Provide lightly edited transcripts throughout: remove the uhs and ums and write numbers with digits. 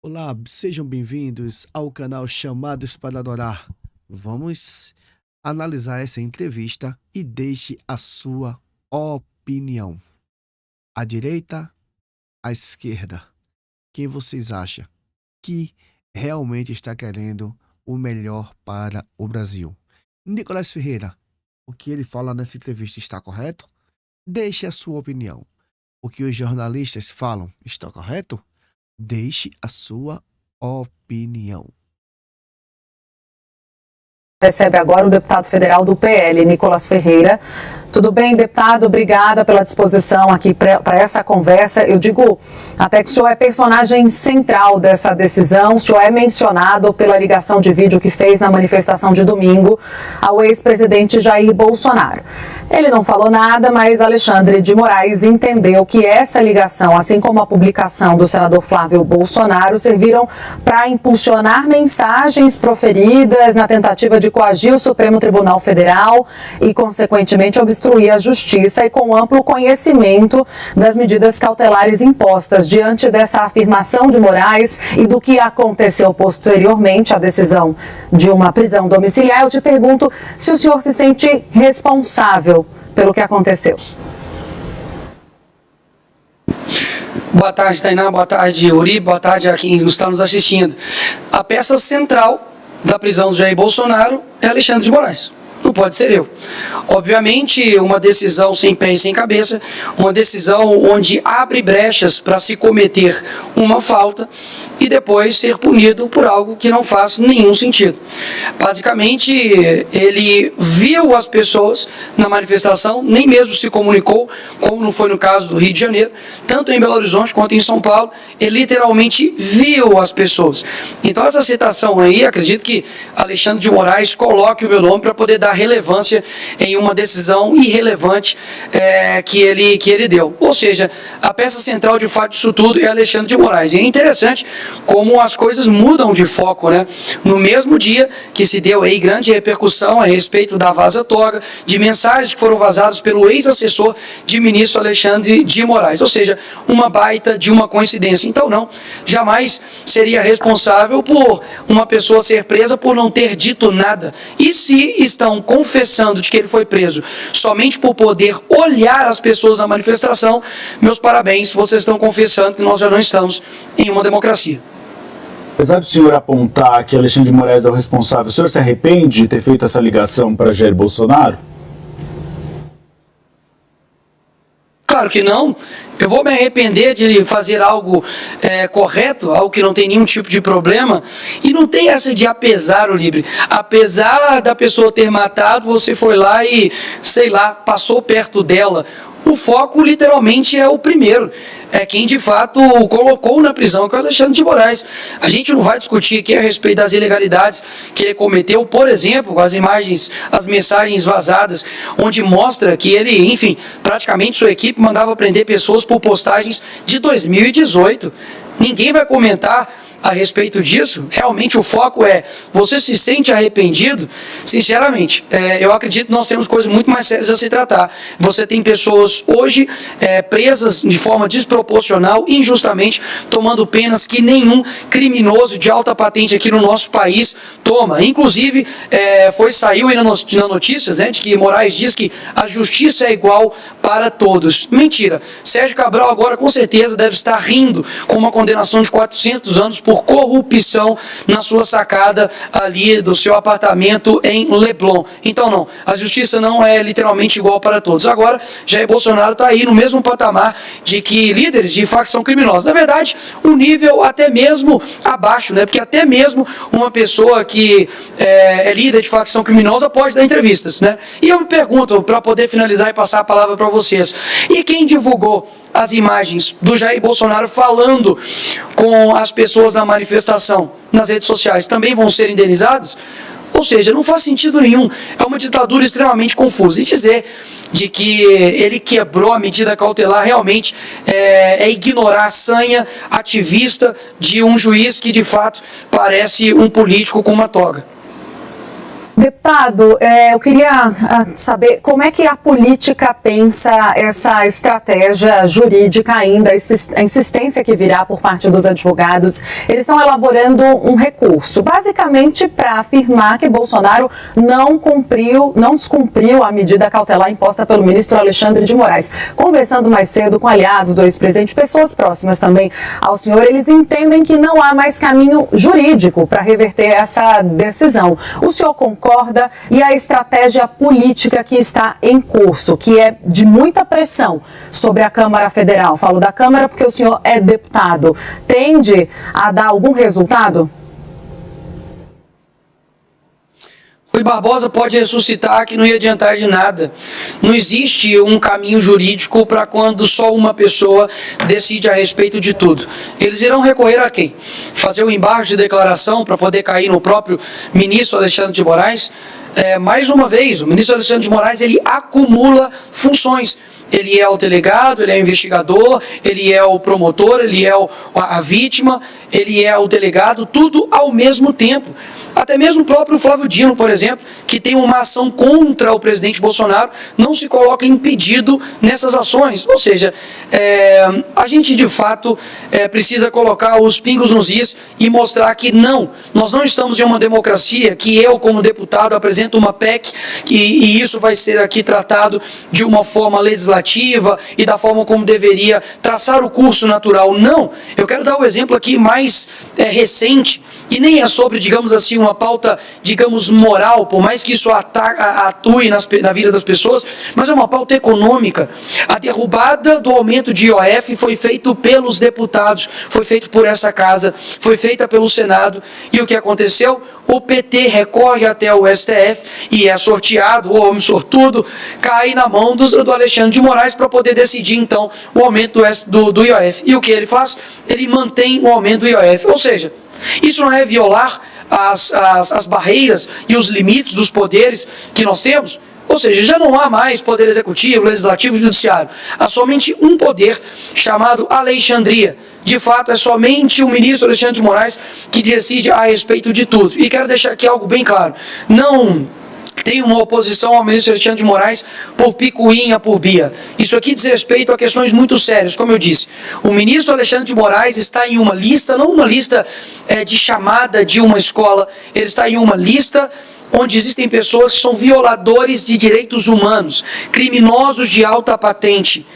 Olá, sejam bem-vindos ao canal Chamados para Adorar. Vamos analisar essa entrevista e deixe a sua opinião. À direita, à esquerda, quem vocês acham que realmente está querendo o melhor para o Brasil? Nicolás Ferreira, o que ele fala nessa entrevista está correto? Deixe a sua opinião. O que os jornalistas falam está correto? Deixe a sua opinião. Recebe agora o deputado federal do PL, Nicolás Ferreira. Tudo bem, deputado? Obrigada pela disposição aqui para essa conversa. Eu digo até que o senhor é personagem central dessa decisão. O senhor é mencionado pela ligação de vídeo que fez na manifestação de domingo ao ex-presidente Jair Bolsonaro. Ele não falou nada, mas Alexandre de Moraes entendeu que essa ligação, assim como a publicação do senador Flávio Bolsonaro, serviram para impulsionar mensagens proferidas na tentativa de coagir o Supremo Tribunal Federal e, consequentemente, obstruir a justiça, e com amplo conhecimento das medidas cautelares impostas. Diante dessa afirmação de Moraes e do que aconteceu posteriormente à decisão de uma prisão domiciliar, eu te pergunto se o senhor se sente responsável pelo que aconteceu. Boa tarde, Tainá. Boa tarde, Uri. Boa tarde a quem está nos assistindo. A peça central da prisão do Jair Bolsonaro é Alexandre de Moraes. Não pode ser eu. Obviamente, uma decisão sem pé e sem cabeça, uma decisão onde abre brechas para se cometer uma falta e depois ser punido por algo que não faz nenhum sentido. Basicamente, ele viu as pessoas na manifestação, nem mesmo se comunicou, como não foi no caso do Rio de Janeiro, tanto em Belo Horizonte quanto em São Paulo, ele literalmente viu as pessoas. Então, essa citação aí, acredito que Alexandre de Moraes coloque o meu nome para poder dar relevância em uma decisão irrelevante que ele deu. Ou seja, a peça central de fato disso tudo é Alexandre de Moraes. E é interessante como as coisas mudam de foco, né? No mesmo dia que se deu aí grande repercussão a respeito da vaza-toga, de mensagens que foram vazadas pelo ex-assessor de ministro Alexandre de Moraes. Ou seja, uma baita de uma coincidência. Então não, jamais seria responsável por uma pessoa ser presa por não ter dito nada. E se estão confessando de que ele foi preso somente por poder olhar as pessoas na manifestação, meus parabéns, vocês estão confessando que nós já não estamos em uma democracia. Apesar do senhor apontar que Alexandre de Moraes é o responsável, o senhor se arrepende de ter feito essa ligação para Jair Bolsonaro? Claro que não. Eu vou me arrepender de fazer algo correto, algo que não tem nenhum tipo de problema, e não tem essa de apesar, o Libre. Apesar da pessoa ter matado, você foi lá e, sei lá, passou perto dela. O foco, literalmente, é o primeiro. É quem, de fato, o colocou na prisão, que é o Alexandre de Moraes. A gente não vai discutir aqui a respeito das ilegalidades que ele cometeu, por exemplo, as imagens, as mensagens vazadas, onde mostra que ele, enfim, praticamente sua equipe mandava prender pessoas por postagens de 2018. Ninguém vai comentar a respeito disso. Realmente o foco é, você se sente arrependido? Sinceramente, eu acredito que nós temos coisas muito mais sérias a se tratar. Você tem pessoas hoje presas de forma desproporcional, injustamente, tomando penas que nenhum criminoso de alta patente aqui no nosso país toma. Inclusive, saiu aí nas notícias, né, de que Moraes diz que a justiça é igual para todos. Mentira. Sérgio Cabral agora com certeza deve estar rindo com uma condenação de 400 anos por corrupção na sua sacada ali do seu apartamento em Leblon. Então não, a justiça não é literalmente igual para todos. Agora, Jair Bolsonaro está aí no mesmo patamar de que líderes de facção criminosa. Na verdade, um nível até mesmo abaixo, né? Porque até mesmo uma pessoa que é líder de facção criminosa pode dar entrevistas, né? E eu me pergunto, para poder finalizar e passar a palavra para vocês, e quem divulgou as imagens do Jair Bolsonaro falando com as pessoas na manifestação nas redes sociais também vão ser indenizadas? Ou seja, não faz sentido nenhum. É uma ditadura extremamente confusa. E dizer de que ele quebrou a medida cautelar realmente é ignorar a sanha ativista de um juiz que de fato parece um político com uma toga. Deputado, eu queria saber como é que a política pensa essa estratégia jurídica ainda, a insistência que virá por parte dos advogados. Eles estão elaborando um recurso, basicamente para afirmar que Bolsonaro não descumpriu a medida cautelar imposta pelo ministro Alexandre de Moraes. Conversando mais cedo com aliados do ex-presidente, pessoas próximas também ao senhor, eles entendem que não há mais caminho jurídico para reverter essa decisão. O senhor concorda? E a estratégia política que está em curso, que é de muita pressão sobre a Câmara Federal, falo da Câmara porque o senhor é deputado, tende a dar algum resultado? Rui Barbosa pode ressuscitar que não ia adiantar de nada. Não existe um caminho jurídico para quando só uma pessoa decide a respeito de tudo. Eles irão recorrer a quem? Fazer o embargo de declaração para poder cair no próprio ministro Alexandre de Moraes? Mais uma vez, o ministro Alexandre de Moraes, ele acumula funções. Ele é o delegado, ele é o investigador, ele é o promotor, ele é a vítima, ele é o delegado, tudo ao mesmo tempo. Até mesmo o próprio Flávio Dino, por exemplo, que tem uma ação contra o presidente Bolsonaro, não se coloca impedido nessas ações. Ou seja, a gente de fato precisa colocar os pingos nos is e mostrar que não, nós não estamos em uma democracia que eu, como deputado, apresento uma PEC e isso vai ser aqui tratado de uma forma legislativa e da forma como deveria traçar o curso natural. Não, eu quero dar o exemplo aqui mais recente, e nem é sobre, digamos assim, uma pauta, digamos, moral, por mais que isso atue na vida das pessoas, mas é uma pauta econômica. A derrubada do aumento de IOF foi feito pelos deputados, foi feito por essa casa, foi feita pelo Senado, e o que aconteceu? O PT recorre até o STF e é sorteado, o homem sortudo, cai na mão do Alexandre de Moraes para poder decidir, então, o aumento do IOF. E o que ele faz? Ele mantém o aumento do IOF. Ou seja, isso não é violar as barreiras e os limites dos poderes que nós temos? Ou seja, já não há mais poder executivo, legislativo e judiciário. Há somente um poder chamado Alexandria. De fato, é somente o ministro Alexandre de Moraes que decide a respeito de tudo. E quero deixar aqui algo bem claro. Não tem uma oposição ao ministro Alexandre de Moraes por picuinha, por bia. Isso aqui diz respeito a questões muito sérias, como eu disse. O ministro Alexandre de Moraes está em uma lista, não uma lista de chamada de uma escola, ele está em uma lista onde existem pessoas que são violadores de direitos humanos, criminosos de alta patente.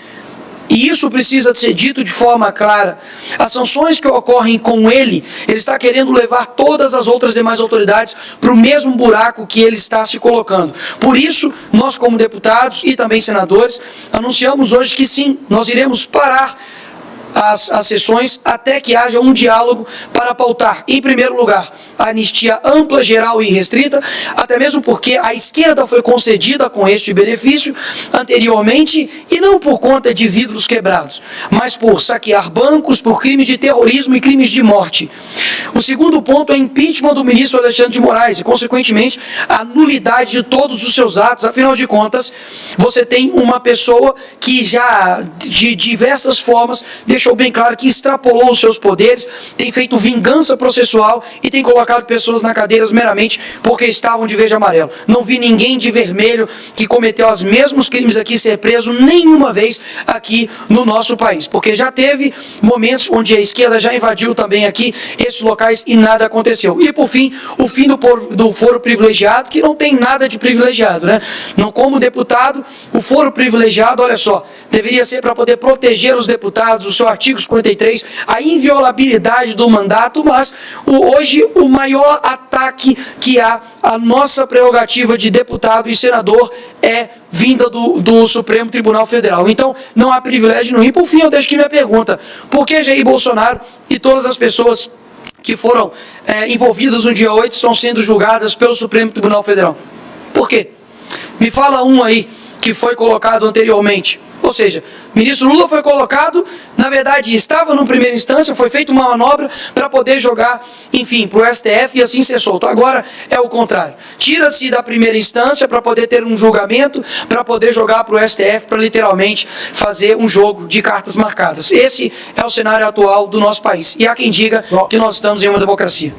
E isso precisa ser dito de forma clara. As sanções que ocorrem com ele está querendo levar todas as outras demais autoridades para o mesmo buraco que ele está se colocando. Por isso, nós como deputados e também senadores, anunciamos hoje que sim, nós iremos parar as sessões até que haja um diálogo para pautar, em primeiro lugar, a anistia ampla, geral e restrita, até mesmo porque a esquerda foi concedida com este benefício anteriormente, e não por conta de vidros quebrados, mas por saquear bancos, por crimes de terrorismo e crimes de morte. O segundo ponto é o impeachment do ministro Alexandre de Moraes e, consequentemente, a nulidade de todos os seus atos. Afinal de contas, você tem uma pessoa que já, de diversas formas, deixou bem claro que extrapolou os seus poderes, tem feito vingança processual e tem colocado pessoas na cadeira meramente porque estavam de verde e amarelo. Não vi ninguém de vermelho que cometeu os mesmos crimes aqui ser preso nenhuma vez aqui no nosso país, porque já teve momentos onde a esquerda já invadiu também aqui esses locais e nada aconteceu. E por fim, o fim do foro privilegiado, que não tem nada de privilegiado, né? Não, como deputado, o foro privilegiado, olha só, deveria ser para poder proteger os deputados, o seu artigo 53, a inviolabilidade do mandato, mas hoje o maior ataque que há à nossa prerrogativa de deputado e senador é vinda do Supremo Tribunal Federal. Então, não há privilégio no Rio. Por fim, eu deixo aqui minha pergunta: por que Jair Bolsonaro e todas as pessoas que foram envolvidas no dia 8 estão sendo julgadas pelo Supremo Tribunal Federal? Por quê? Me fala um aí que foi colocado anteriormente. Ou seja, o ministro Lula foi colocado, na verdade estava na primeira instância, foi feita uma manobra para poder jogar, enfim, para o STF e assim ser solto. Agora é o contrário. Tira-se da primeira instância para poder ter um julgamento, para poder jogar para o STF, para literalmente fazer um jogo de cartas marcadas. Esse é o cenário atual do nosso país. E há quem diga que nós estamos em uma democracia.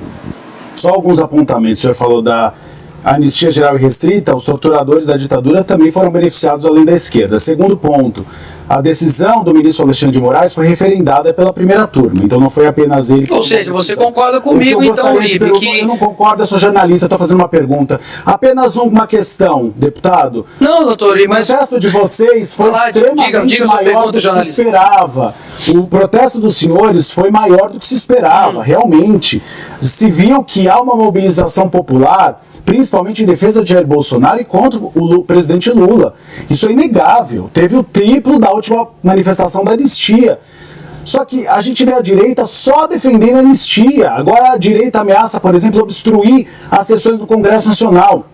Só alguns apontamentos. O senhor falou a anistia geral e restrita, os torturadores da ditadura também foram beneficiados além da esquerda. Segundo ponto, a decisão do ministro Alexandre de Moraes foi referendada pela primeira turma, então não foi apenas ele que... Ou seja, você concorda comigo, então, Uribe, que... Eu não concordo, eu sou jornalista, estou fazendo uma pergunta. Apenas uma questão, deputado. Não, doutor Uribe, mas... O protesto de vocês foi extremamente maior do que se esperava. O protesto dos senhores foi maior do que se esperava, realmente. Se viu que há uma mobilização popular, principalmente em defesa de Jair Bolsonaro e contra o presidente Lula. Isso é inegável. Teve o triplo da última manifestação da anistia. Só que a gente vê a direita só defendendo a anistia. Agora a direita ameaça, por exemplo, obstruir as sessões do Congresso Nacional.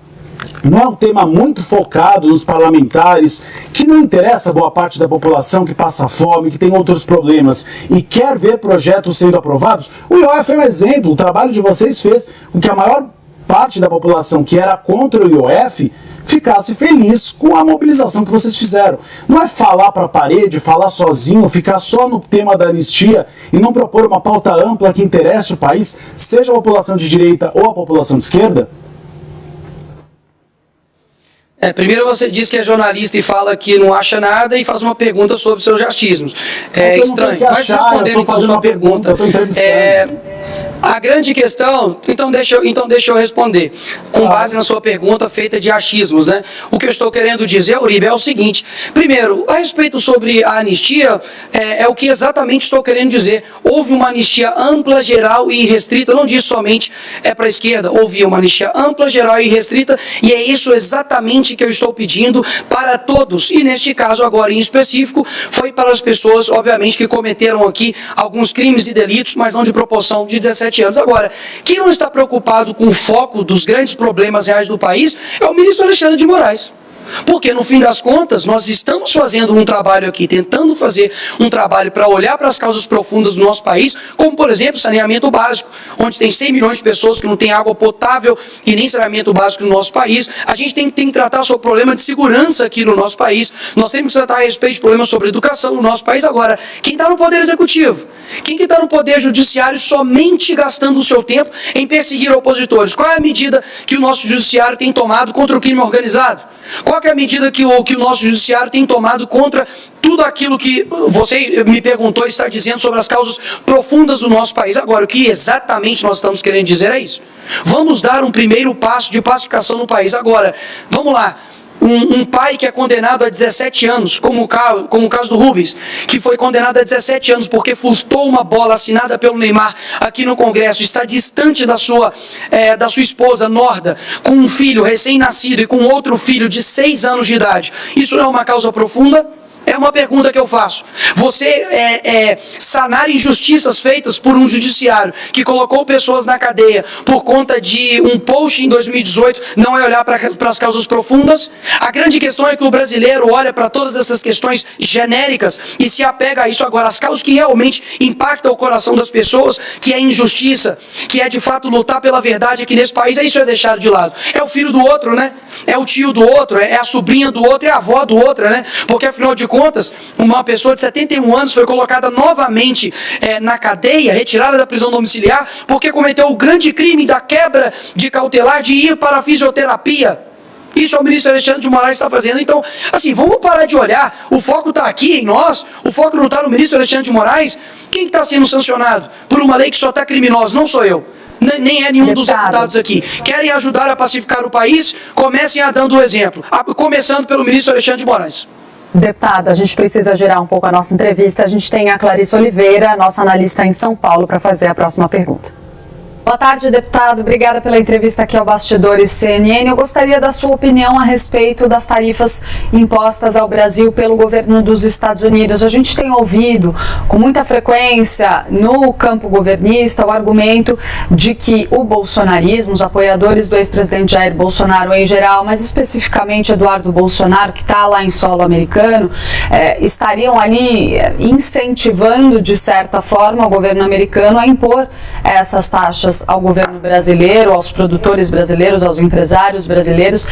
Não é um tema muito focado nos parlamentares, que não interessa a boa parte da população que passa fome, que tem outros problemas e quer ver projetos sendo aprovados? O IOF é um exemplo. O trabalho de vocês fez com que a maior parte da população que era contra o IOF ficasse feliz com a mobilização que vocês fizeram. Não é falar para a parede, falar sozinho, ficar só no tema da anistia e não propor uma pauta ampla que interesse o país, seja a população de direita ou a população de esquerda? Primeiro você diz que é jornalista e fala que não acha nada e faz uma pergunta sobre seus achismos. É estranho. Mas respondendo então a sua pergunta, a grande questão, então deixa eu responder, com base na sua pergunta feita de achismos, né? O que eu estou querendo dizer, Uribe, é o seguinte: primeiro, a respeito sobre a anistia, é o que exatamente estou querendo dizer. Houve uma anistia ampla, geral e restrita, não diz somente para a esquerda, houve uma anistia ampla, geral e restrita, e é isso exatamente que eu estou pedindo para todos, e neste caso agora em específico, foi para as pessoas, obviamente, que cometeram aqui alguns crimes e delitos, mas não de proporção de 17 anos. Agora, quem não está preocupado com o foco dos grandes problemas reais do país é o ministro Alexandre de Moraes. Porque, no fim das contas, nós estamos fazendo um trabalho aqui, tentando fazer um trabalho para olhar para as causas profundas do nosso país, como, por exemplo, saneamento básico, onde tem 100 milhões de pessoas que não têm água potável e nem saneamento básico no nosso país. A gente tem que tratar sobre o problema de segurança aqui no nosso país. Nós temos que tratar a respeito de problemas sobre educação no nosso país. Agora, quem está no Poder Executivo? Quem que está no Poder Judiciário somente gastando o seu tempo em perseguir opositores? Qual é a medida que o nosso Judiciário tem tomado contra o crime organizado? Qual é a medida que o nosso Judiciário tem tomado contra tudo aquilo que você me perguntou e está dizendo sobre as causas profundas do nosso país? Agora, o que exatamente nós estamos querendo dizer é isso. Vamos dar um primeiro passo de pacificação no país. Agora, vamos lá. Um pai que é condenado a 17 anos, como o caso do Rubens, que foi condenado a 17 anos porque furtou uma bola assinada pelo Neymar aqui no Congresso, está distante da sua esposa Norda, com um filho recém-nascido e com outro filho de 6 anos de idade. Isso não é uma causa profunda? É uma pergunta que eu faço. Você sanar injustiças feitas por um judiciário que colocou pessoas na cadeia por conta de um post em 2018 não é olhar para as causas profundas? A grande questão é que o brasileiro olha para todas essas questões genéricas e se apega a isso. Agora, as causas que realmente impactam o coração das pessoas, que é injustiça, que é de fato lutar pela verdade aqui nesse país, isso é deixado de lado. É o filho do outro, né? É o tio do outro, é a sobrinha do outro, é a avó do outro, né? Porque afinal de contas, uma pessoa de 71 anos foi colocada novamente na cadeia, retirada da prisão domiciliar, porque cometeu o grande crime da quebra de cautelar de ir para a fisioterapia. Isso é o ministro Alexandre de Moraes está fazendo. Então, assim, vamos parar de olhar. O foco está aqui em nós, o foco não está no ministro Alexandre de Moraes. Quem está sendo sancionado por uma lei que só está criminosa? Não sou eu. Nem é nenhum dos deputados aqui. Querem ajudar a pacificar o país? Comecem a dando o exemplo. Começando pelo ministro Alexandre de Moraes. Deputada, a gente precisa girar um pouco a nossa entrevista. A gente tem a Clarice Oliveira, nossa analista em São Paulo, para fazer a próxima pergunta. Boa tarde, deputado. Obrigada pela entrevista aqui ao Bastidores CNN. Eu gostaria da sua opinião a respeito das tarifas impostas ao Brasil pelo governo dos Estados Unidos. A gente tem ouvido com muita frequência no campo governista o argumento de que o bolsonarismo, os apoiadores do ex-presidente Jair Bolsonaro em geral, mas especificamente Eduardo Bolsonaro, que está lá em solo americano, estariam ali incentivando, de certa forma, o governo americano a impor essas taxas tarifas ao governo brasileiro, aos produtores brasileiros, aos empresários brasileiros,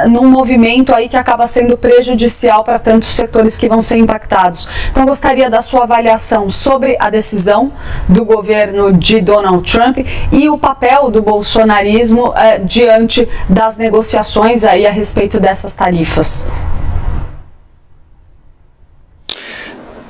num movimento aí que acaba sendo prejudicial para tantos setores que vão ser impactados. Então, gostaria da sua avaliação sobre a decisão do governo de Donald Trump e o papel do bolsonarismo diante das negociações aí a respeito dessas tarifas.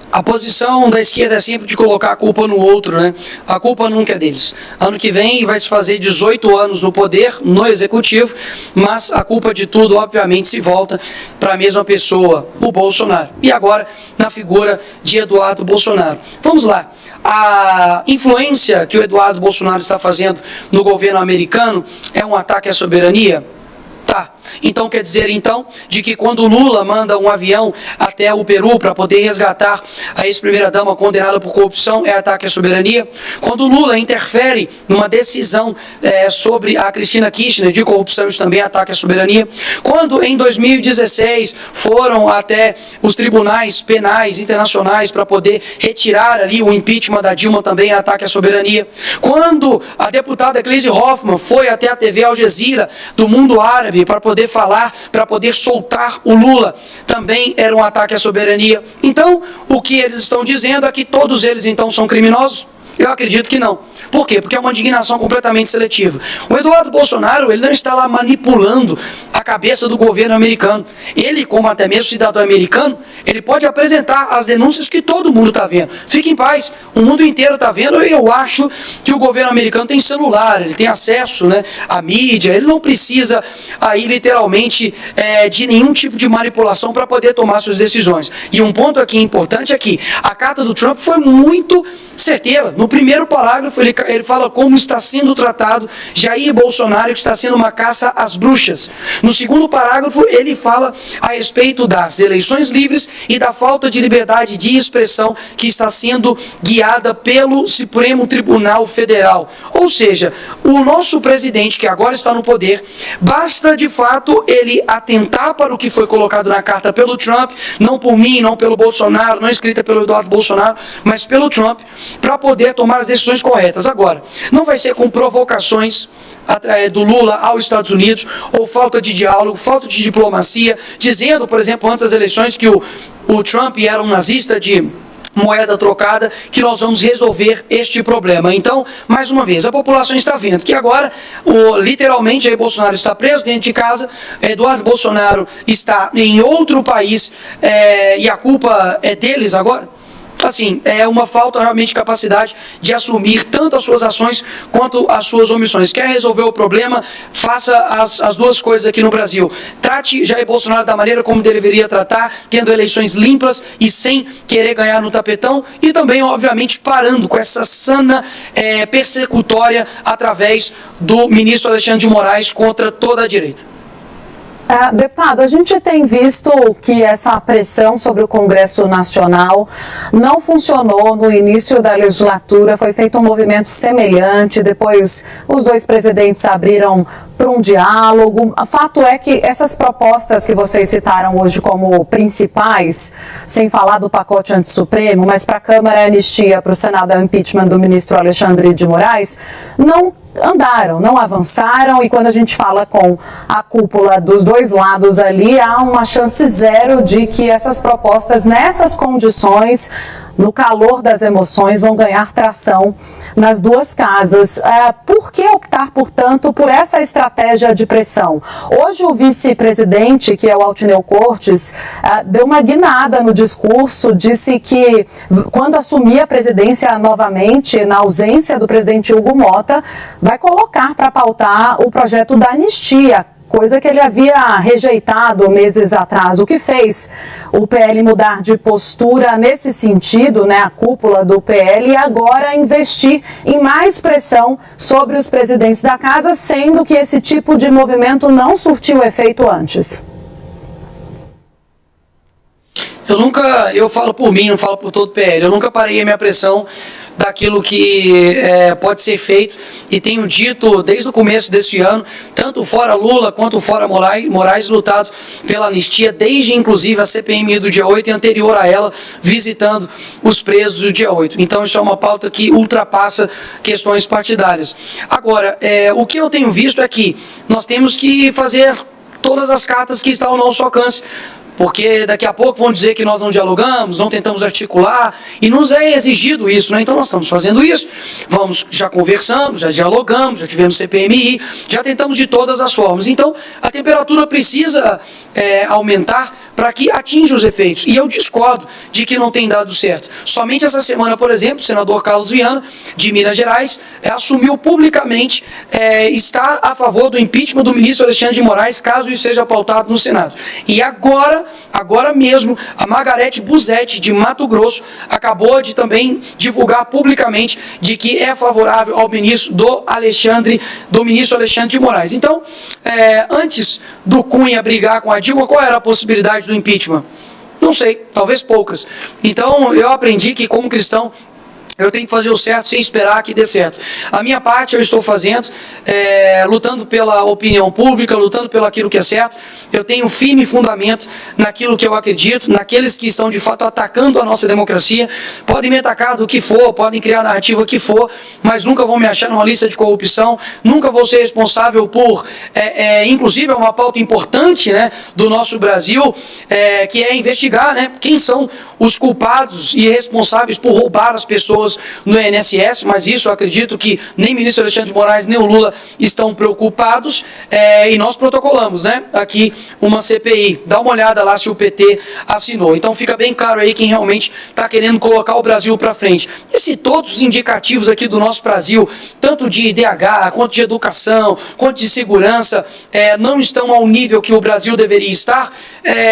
A posição da esquerda é sempre de colocar a culpa no outro, né? A culpa nunca é deles. Ano que vem vai se fazer 18 anos no poder, no executivo, mas a culpa de tudo, obviamente, se volta para a mesma pessoa, o Bolsonaro. E agora, na figura de Eduardo Bolsonaro. Vamos lá. A influência que o Eduardo Bolsonaro está fazendo no governo americano é um ataque à soberania? Tá. Então quer dizer de que quando o Lula manda um avião até o Peru para poder resgatar a ex-primeira-dama condenada por corrupção, é ataque à soberania? Quando o Lula interfere numa decisão sobre a Cristina Kirchner de corrupção, isso também é ataque à soberania? Quando em 2016 foram até os tribunais penais internacionais para poder retirar ali o impeachment da Dilma, também é ataque à soberania? Quando a deputada Gleisi Hoffmann foi até a TV Al Jazeera do mundo árabe para poder falar, para poder soltar o Lula, também era um ataque à soberania? Então, o que eles estão dizendo é que todos eles então são criminosos? Eu acredito que não. Por quê? Porque é uma indignação completamente seletiva. O Eduardo Bolsonaro, ele não está lá manipulando a cabeça do governo americano. Ele, como até mesmo cidadão americano, ele pode apresentar as denúncias que todo mundo está vendo. Fique em paz, o mundo inteiro está vendo, e eu acho que o governo americano tem celular, ele tem acesso, né, à mídia, ele não precisa aí literalmente de nenhum tipo de manipulação para poder tomar suas decisões. E um ponto aqui importante é que a carta do Trump foi muito certeira. No primeiro parágrafo, ele fala como está sendo tratado Jair Bolsonaro, que está sendo uma caça às bruxas. No segundo parágrafo, ele fala a respeito das eleições livres e da falta de liberdade de expressão que está sendo guiada pelo Supremo Tribunal Federal. Ou seja, o nosso presidente, que agora está no poder, basta de fato ele atentar para o que foi colocado na carta pelo Trump, não por mim, não pelo Bolsonaro, não escrita pelo Eduardo Bolsonaro, mas pelo Trump, para poder tomar as decisões corretas. Agora, não vai ser com provocações do Lula aos Estados Unidos, ou falta de diálogo, falta de diplomacia, dizendo, por exemplo, antes das eleições que o Trump era um nazista de moeda trocada, que nós vamos resolver este problema. Então, mais uma vez, a população está vendo que agora, literalmente, Jair Bolsonaro está preso dentro de casa, Eduardo Bolsonaro está em outro país, e a culpa é deles agora. Assim, é uma falta realmente de capacidade de assumir tanto as suas ações quanto as suas omissões. Quer resolver o problema? Faça as duas coisas aqui no Brasil. Trate Jair Bolsonaro da maneira como deveria tratar, tendo eleições limpas e sem querer ganhar no tapetão, e também, obviamente, parando com essa sana persecutória através do ministro Alexandre de Moraes contra toda a direita. Deputado, a gente tem visto que essa pressão sobre o Congresso Nacional não funcionou no início da legislatura, foi feito um movimento semelhante, depois os dois presidentes abriram para um diálogo. O fato é que essas propostas que vocês citaram hoje como principais, sem falar do pacote antissupremo, mas para a Câmara é anistia, para o Senado é o impeachment do ministro Alexandre de Moraes, não andaram, não avançaram, e quando a gente fala com a cúpula dos dois lados ali, há uma chance zero de que essas propostas, nessas condições, no calor das emoções, vão ganhar tração nas duas casas. Por que optar, portanto, por essa estratégia de pressão? Hoje o vice-presidente, que é o Altineu Cortes, deu uma guinada no discurso, disse que quando assumir a presidência novamente, na ausência do presidente Hugo Mota, vai colocar para pautar o projeto da anistia, coisa que ele havia rejeitado meses atrás. O que fez o PL mudar de postura nesse sentido, né, a cúpula do PL, e agora investir em mais pressão sobre os presidentes da casa, sendo que esse tipo de movimento não surtiu efeito antes? Eu falo por mim, não falo por todo o PL, eu nunca parei a minha pressão daquilo que pode ser feito, e tenho dito desde o começo deste ano, tanto fora Lula quanto fora Moraes, lutado pela anistia, desde inclusive a CPMI do dia 8 e anterior a ela, visitando os presos do dia 8. Então isso é uma pauta que ultrapassa questões partidárias. Agora, o que eu tenho visto é que nós temos que fazer todas as cartas que estão ao nosso alcance, porque daqui a pouco vão dizer que nós não dialogamos, não tentamos articular, e nos é exigido isso, né? Então nós estamos fazendo isso, já conversamos, já dialogamos, já tivemos CPMI, já tentamos de todas as formas. Então a temperatura precisa aumentar para que atinja os efeitos. E eu discordo de que não tem dado certo. Somente essa semana, por exemplo, o senador Carlos Viana, de Minas Gerais, assumiu publicamente estar a favor do impeachment do ministro Alexandre de Moraes, caso isso seja pautado no Senado. E agora mesmo, a Margarete Busetti, de Mato Grosso, acabou de também divulgar publicamente de que é favorável ao ministro do ministro Alexandre de Moraes. Então, antes do Cunha brigar com a Dilma, qual era a possibilidade do impeachment? Não sei, talvez poucas. Então eu aprendi que, como cristão, eu tenho que fazer o certo sem esperar que dê certo. A minha parte eu estou fazendo, lutando pela opinião pública, lutando pelo aquilo que é certo. Eu tenho firme fundamento naquilo que eu acredito, naqueles que estão de fato atacando a nossa democracia. Podem me atacar do que for, podem criar a narrativa que for, mas nunca vão me achar numa lista de corrupção, nunca vou ser responsável por, inclusive é uma pauta importante, né, do nosso Brasil, que é investigar, né, quem são os culpados e responsáveis por roubar as pessoas no INSS, mas isso eu acredito que nem o ministro Alexandre de Moraes nem o Lula estão preocupados, e nós protocolamos, né, aqui uma CPI. Dá uma olhada lá se o PT assinou. Então fica bem claro aí quem realmente está querendo colocar o Brasil para frente. E se todos os indicativos aqui do nosso Brasil, tanto de IDH, quanto de educação, quanto de segurança, não estão ao nível que o Brasil deveria estar,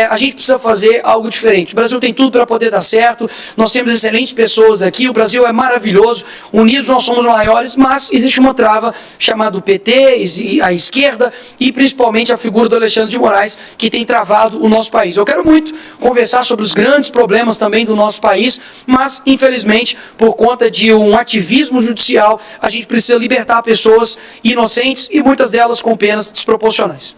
a gente precisa fazer algo diferente. O Brasil tem tudo para poder dar certo, nós temos excelentes pessoas aqui, o Brasil é maravilhoso, unidos nós somos maiores, mas existe uma trava chamada PT, a esquerda e principalmente a figura do Alexandre de Moraes, que tem travado o nosso país. Eu quero muito conversar sobre os grandes problemas também do nosso país, mas infelizmente, por conta de um ativismo judicial, a gente precisa libertar pessoas inocentes e muitas delas com penas desproporcionais.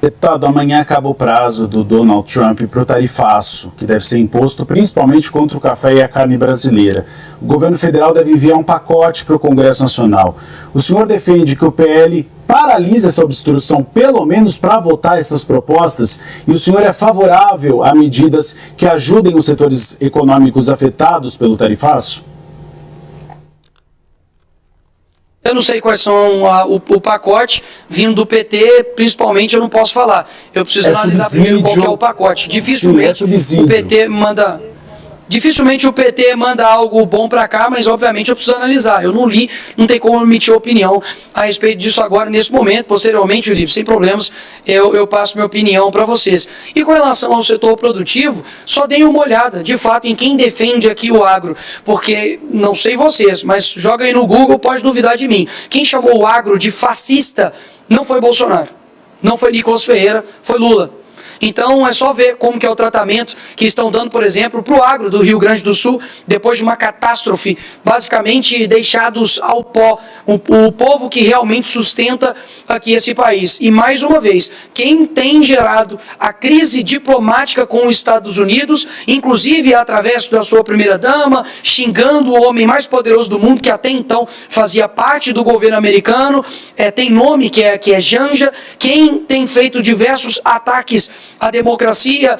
Deputado, amanhã acaba o prazo do Donald Trump para o tarifaço, que deve ser imposto principalmente contra o café e a carne brasileira. O governo federal deve enviar um pacote para o Congresso Nacional. O senhor defende que o PL paralise essa obstrução, pelo menos para votar essas propostas, e o senhor é favorável a medidas que ajudem os setores econômicos afetados pelo tarifaço? Eu não sei quais são o pacote vindo do PT, principalmente eu não posso falar. Eu preciso analisar primeiro qual que é o pacote. Dificilmente o PT manda... Dificilmente o PT manda algo bom para cá, mas obviamente eu preciso analisar. Eu não li, não tem como emitir opinião a respeito disso agora, nesse momento. Posteriormente, Ulibe, sem problemas, eu passo minha opinião para vocês. E com relação ao setor produtivo, só deem uma olhada, de fato, em quem defende aqui o agro. Porque, não sei vocês, mas joga aí no Google, pode duvidar de mim. Quem chamou o agro de fascista não foi Bolsonaro, não foi Nicolas Ferreira, foi Lula. Então é só ver como que é o tratamento que estão dando, por exemplo, para o agro do Rio Grande do Sul, depois de uma catástrofe, basicamente deixados ao pó, o povo que realmente sustenta aqui esse país. E mais uma vez, quem tem gerado a crise diplomática com os Estados Unidos, inclusive através da sua primeira-dama, xingando o homem mais poderoso do mundo, que até então fazia parte do governo americano, tem nome que é Janja, quem tem feito diversos ataques à democracia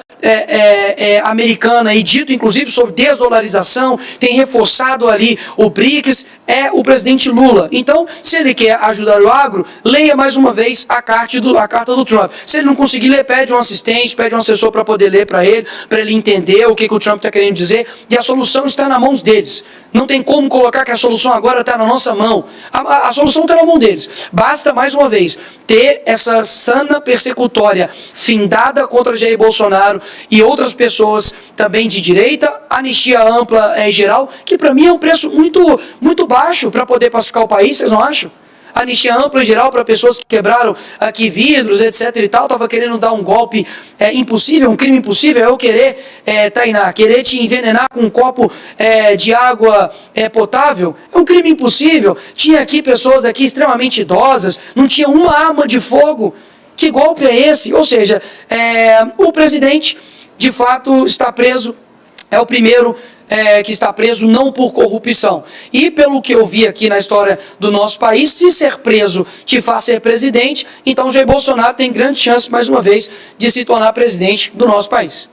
americana e dito inclusive sobre desdolarização, tem reforçado ali o BRICS, é o presidente Lula. Então, se ele quer ajudar o agro, leia mais uma vez a carta do Trump. Se ele não conseguir ler, pede um assistente, pede um assessor para poder ler para ele entender o que o Trump está querendo dizer, e a solução está nas mãos deles. Não tem como colocar que a solução agora está na nossa mão. A solução está na mão deles. Basta, mais uma vez, ter essa sana persecutória findada contra Jair Bolsonaro e outras pessoas também de direita, anistia ampla e geral, que para mim é um preço muito baixo para poder pacificar o país, vocês não acham? anistia ampla e geral para pessoas que quebraram aqui vidros, etc e tal, estava querendo dar um golpe impossível, um crime impossível, eu querer, Tainá, querer te envenenar com um copo de água potável, é um crime impossível. Tinha aqui pessoas aqui extremamente idosas, não tinha uma arma de fogo. Que golpe é esse? Ou seja, o presidente, de fato, está preso, é o primeiro que está preso não por corrupção. E pelo que eu vi aqui na história do nosso país, se ser preso te faz ser presidente, então Jair Bolsonaro tem grande chance, mais uma vez, de se tornar presidente do nosso país.